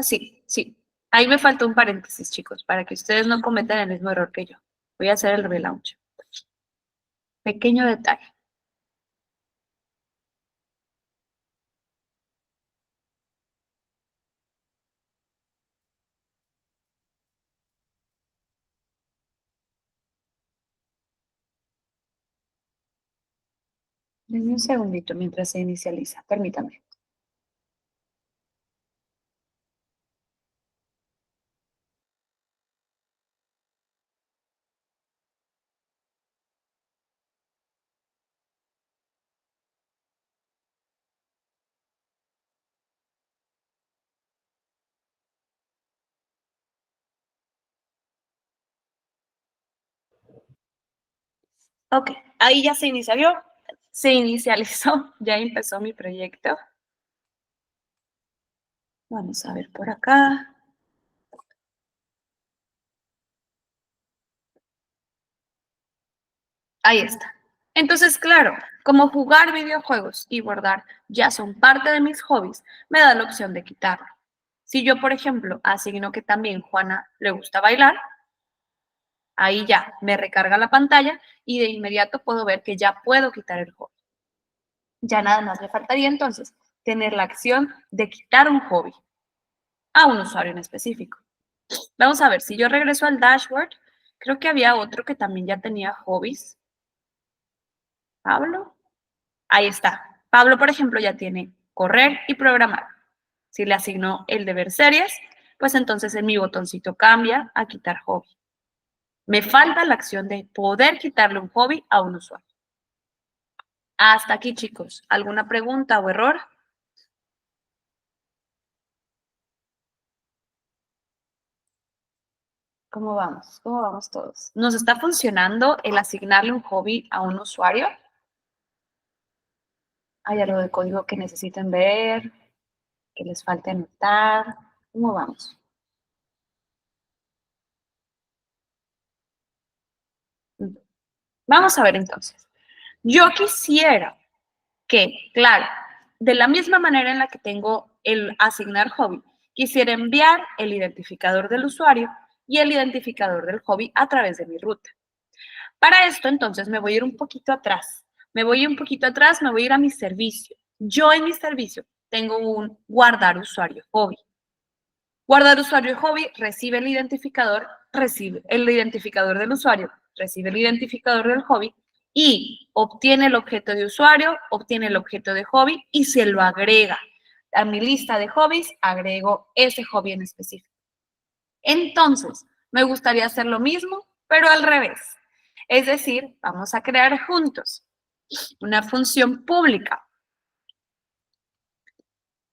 [SPEAKER 1] Sí, sí. Ahí me faltó un paréntesis, chicos, para que ustedes no cometan el mismo error que yo. Voy a hacer el relaunch. Pequeño detalle. Denme un segundito mientras se inicializa. Permítame. Ok, ahí ya se inicializó, ya empezó mi proyecto. Vamos a ver por acá. Ahí está. Entonces, claro, como jugar videojuegos y bordar ya son parte de mis hobbies, me da la opción de quitarlo. Si yo, por ejemplo, asigno que también Juana le gusta bailar, ahí ya me recarga la pantalla y de inmediato puedo ver que ya puedo quitar el hobby. Ya nada más le faltaría entonces tener la acción de quitar un hobby a un usuario en específico. Vamos a ver, si yo regreso al dashboard, creo que había otro que también ya tenía hobbies. Pablo. Ahí está. Pablo, por ejemplo, ya tiene correr y programar. Si le asigno el de ver series, pues entonces en mi botoncito cambia a quitar hobby. Me falta la acción de poder quitarle un hobby a un usuario. Hasta aquí, chicos. ¿Alguna pregunta o error? ¿Cómo vamos? ¿Cómo vamos todos? ¿Nos está funcionando el asignarle un hobby a un usuario? ¿Hay algo de código que necesiten ver? ¿Que les falte anotar? ¿Cómo vamos? Vamos a ver entonces. Yo quisiera que, claro, de la misma manera en la que tengo el asignar hobby, quisiera enviar el identificador del usuario y el identificador del hobby a través de mi ruta. Para esto, entonces, me voy a ir un poquito atrás. Me voy un poquito atrás, me voy a ir a mi servicio. Yo en mi servicio tengo un guardar usuario hobby. Guardar usuario hobby recibe el identificador del usuario, recibe el identificador del hobby y obtiene el objeto de usuario, obtiene el objeto de hobby y se lo agrega. A mi lista de hobbies agrego ese hobby en específico. Entonces, me gustaría hacer lo mismo, pero al revés. Es decir, vamos a crear juntos una función pública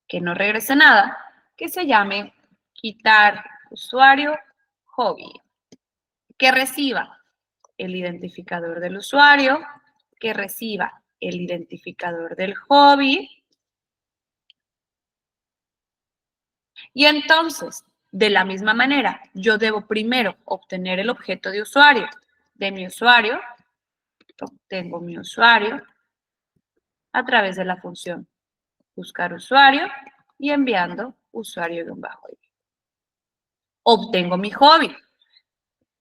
[SPEAKER 1] que no regrese nada, que se llame quitar usuario hobby, que reciba el identificador del usuario, que reciba el identificador del hobby. Y entonces, de la misma manera, yo debo primero obtener el objeto de usuario de mi usuario. Obtengo mi usuario a través de la función buscar usuario y enviando usuario-id. Obtengo mi hobby.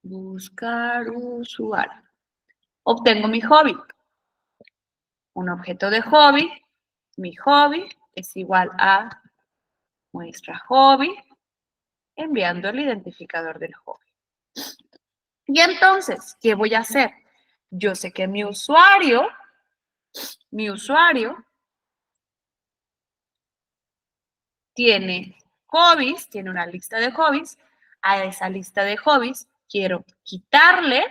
[SPEAKER 1] Buscar usuario. Obtengo mi hobby. Un objeto de hobby. Mi hobby es igual a muestra hobby, enviando el identificador del hobby. Y entonces, ¿qué voy a hacer? Yo sé que mi usuario tiene hobbies, tiene una lista de hobbies. A esa lista de hobbies quiero quitarle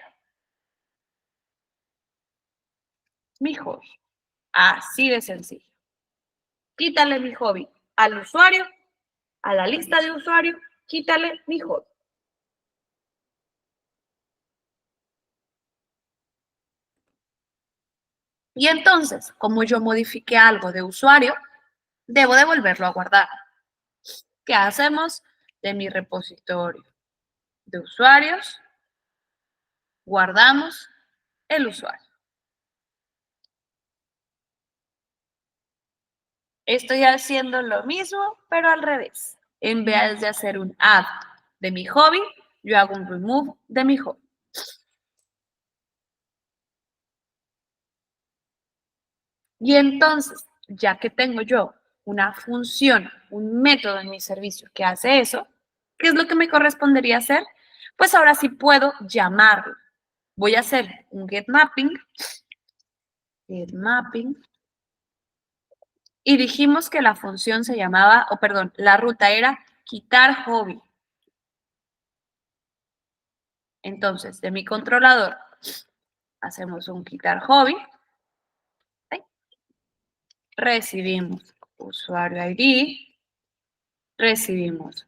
[SPEAKER 1] mi hobby. Así de sencillo. Quítale mi hobby al usuario, a la lista de usuario, quítale mi hobby. Y entonces, como yo modifique algo de usuario, debo de volverlo a guardar. ¿Qué hacemos? De mi repositorio. de usuarios, guardamos el usuario. Estoy haciendo lo mismo, pero al revés. En vez de hacer un add de mi hobby, yo hago un remove de mi hobby. Y entonces, ya que tengo yo una función, un método en mi servicio que hace eso, ¿qué es lo que me correspondería hacer? Pues ahora sí puedo llamarlo. Voy a hacer un get mapping, y dijimos que la función se llamaba, la ruta era quitar hobby. Entonces, de mi controlador, hacemos un quitar hobby. Recibimos usuario ID, recibimos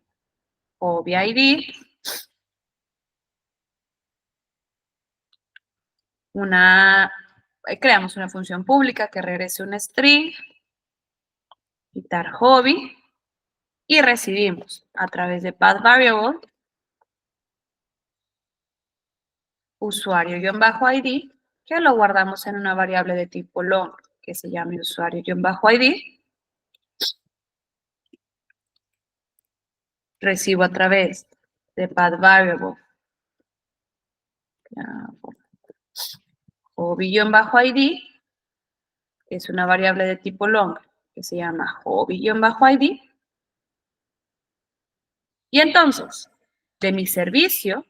[SPEAKER 1] hobby ID, creamos una función pública que regrese un string, quitar hobby, y recibimos a través de path variable usuario-id, que lo guardamos en una variable de tipo long, que se llame usuario-id. Recibo a través de path variable hobby-id, que es una variable de tipo long, que se llama hobby-id. Y entonces, de mi servicio,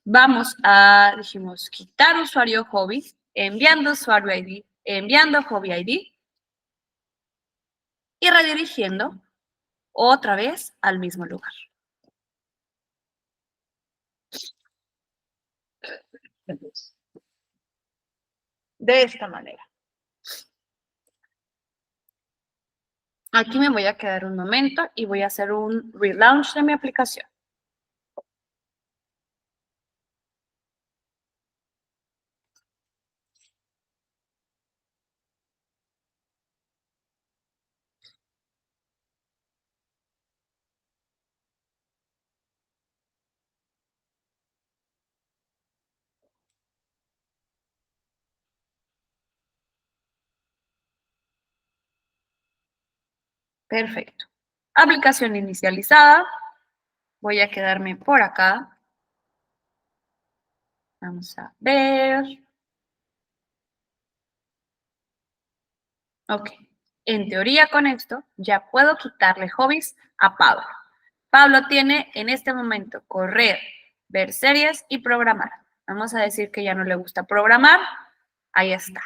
[SPEAKER 1] vamos a, dijimos, quitar usuario hobby, enviando usuario ID, enviando hobby ID, y redirigiendo otra vez al mismo lugar. De esta manera. Aquí me voy a quedar un momento y voy a hacer un relaunch de mi aplicación. Perfecto. Aplicación inicializada. Voy a quedarme por acá. Vamos a ver. Ok. En teoría con esto ya puedo quitarle hobbies a Pablo. Pablo tiene en este momento correr, ver series y programar. Vamos a decir que ya no le gusta programar. Ahí está.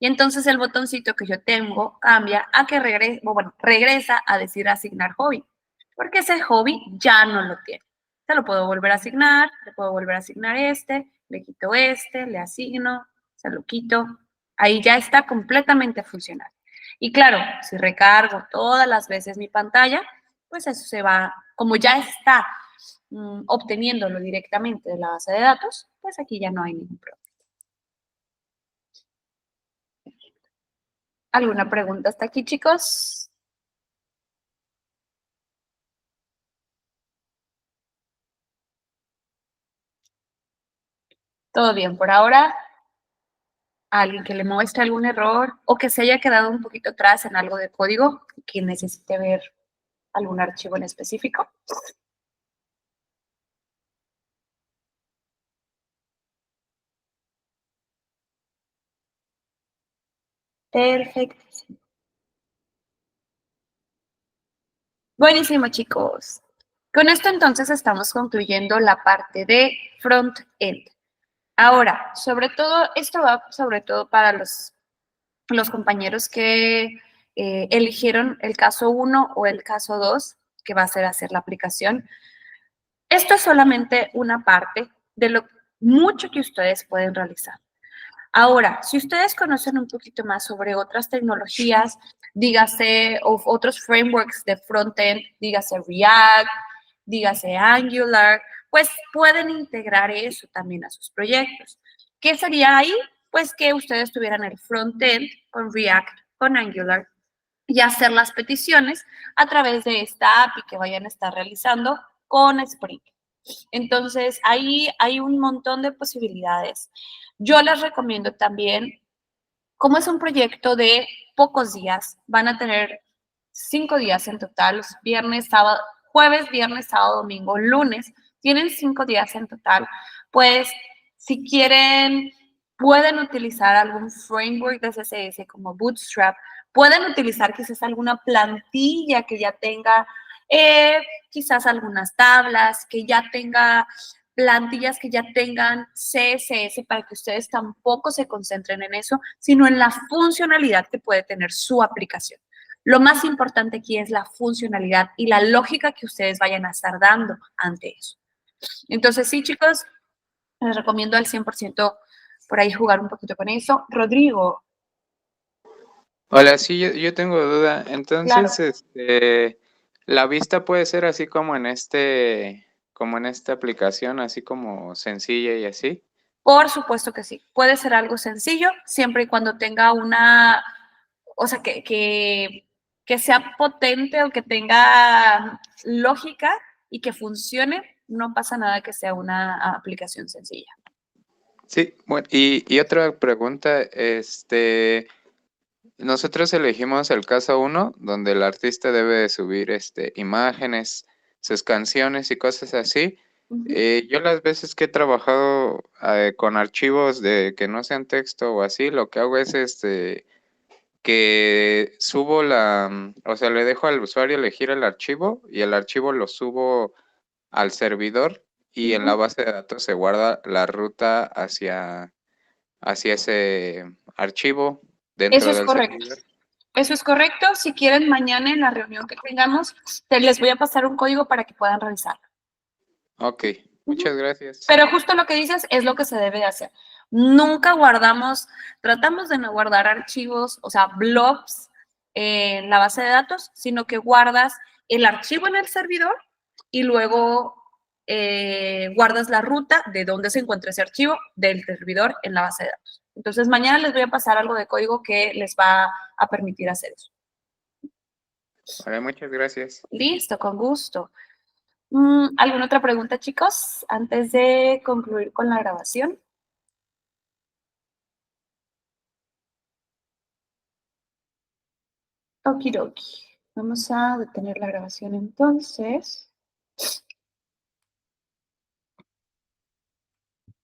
[SPEAKER 1] Y entonces el botoncito que yo tengo cambia a que regresa a decir asignar hobby. Porque ese hobby ya no lo tiene. Se lo puedo volver a asignar, le puedo volver a asignar le quito le asigno, se lo quito. Ahí ya está completamente funcional. Y claro, si recargo todas las veces mi pantalla, pues eso se va, como ya está obteniéndolo directamente de la base de datos, pues aquí ya no hay ningún problema. ¿Alguna pregunta hasta aquí, chicos? ¿Todo bien por ahora? ¿Alguien que le muestre algún error o que se haya quedado un poquito atrás en algo de código que necesite ver algún archivo en específico? Perfecto. Buenísimo, chicos. Con esto entonces estamos concluyendo la parte de front-end. Ahora, sobre todo, esto va sobre todo para los compañeros que eligieron el caso 1 o el caso 2, que va a ser hacer la aplicación. Esto es solamente una parte de lo mucho que ustedes pueden realizar. Ahora, si ustedes conocen un poquito más sobre otras tecnologías, dígase otros frameworks de frontend, dígase React, dígase Angular, pues pueden integrar eso también a sus proyectos. ¿Qué sería ahí? Pues que ustedes tuvieran el frontend con React, con Angular, y hacer las peticiones a través de esta API que vayan a estar realizando con Spring. Entonces, ahí hay un montón de posibilidades. Yo les recomiendo también, como es un proyecto de pocos días, van a tener 5 días en total, los viernes, sábado, jueves, viernes, sábado, domingo, lunes, tienen 5 días en total, pues si quieren, pueden utilizar algún framework de CSS como Bootstrap, pueden utilizar quizás alguna plantilla que ya tenga quizás algunas tablas, que ya tenga plantillas que ya tengan CSS para que ustedes tampoco se concentren en eso, sino en la funcionalidad que puede tener su aplicación. Lo más importante aquí es la funcionalidad y la lógica que ustedes vayan a estar dando ante eso. Entonces, sí, chicos, les recomiendo al 100% por ahí jugar un poquito con eso. Rodrigo.
[SPEAKER 6] Hola, sí, yo tengo duda. Entonces,
[SPEAKER 1] Claro.
[SPEAKER 6] la vista puede ser así como en esta aplicación, así como sencilla y así.
[SPEAKER 1] Por supuesto que sí. Puede ser algo sencillo, siempre y cuando tenga una, o sea, que sea potente o que tenga lógica y que funcione. No pasa nada que sea una aplicación sencilla.
[SPEAKER 6] Sí, bueno, y otra pregunta, nosotros elegimos el caso uno, donde el artista debe de subir imágenes, sus canciones y cosas así.
[SPEAKER 1] Ujú.
[SPEAKER 6] Yo las veces que he trabajado con archivos de que no sean texto o así, lo que hago es que subo o sea, le dejo al usuario elegir el archivo y el archivo lo subo al servidor y en la
[SPEAKER 1] Ujú.
[SPEAKER 6] base de datos se guarda la ruta hacia ese archivo
[SPEAKER 1] Eso
[SPEAKER 6] dentro
[SPEAKER 1] es
[SPEAKER 6] del
[SPEAKER 1] correcto.
[SPEAKER 6] servidor.
[SPEAKER 1] Eso es correcto. Si quieren, mañana en la reunión que tengamos, les voy a pasar un código para que puedan revisarlo.
[SPEAKER 6] Ok,
[SPEAKER 1] Ujú.
[SPEAKER 6] muchas gracias.
[SPEAKER 1] Pero justo lo que dices es lo que se debe de hacer. Nunca guardamos, tratamos de no guardar archivos, o sea, blobs en la base de datos, sino que guardas el archivo en el servidor y luego guardas la ruta de dónde se encuentra ese archivo del servidor en la base de datos. Entonces, mañana les voy a pasar algo de código que les va a permitir hacer eso.
[SPEAKER 6] Vale, muchas gracias.
[SPEAKER 1] Listo, con gusto. ¿Alguna otra pregunta, chicos, antes de concluir con la grabación? Okidoki. Vamos a detener la grabación entonces.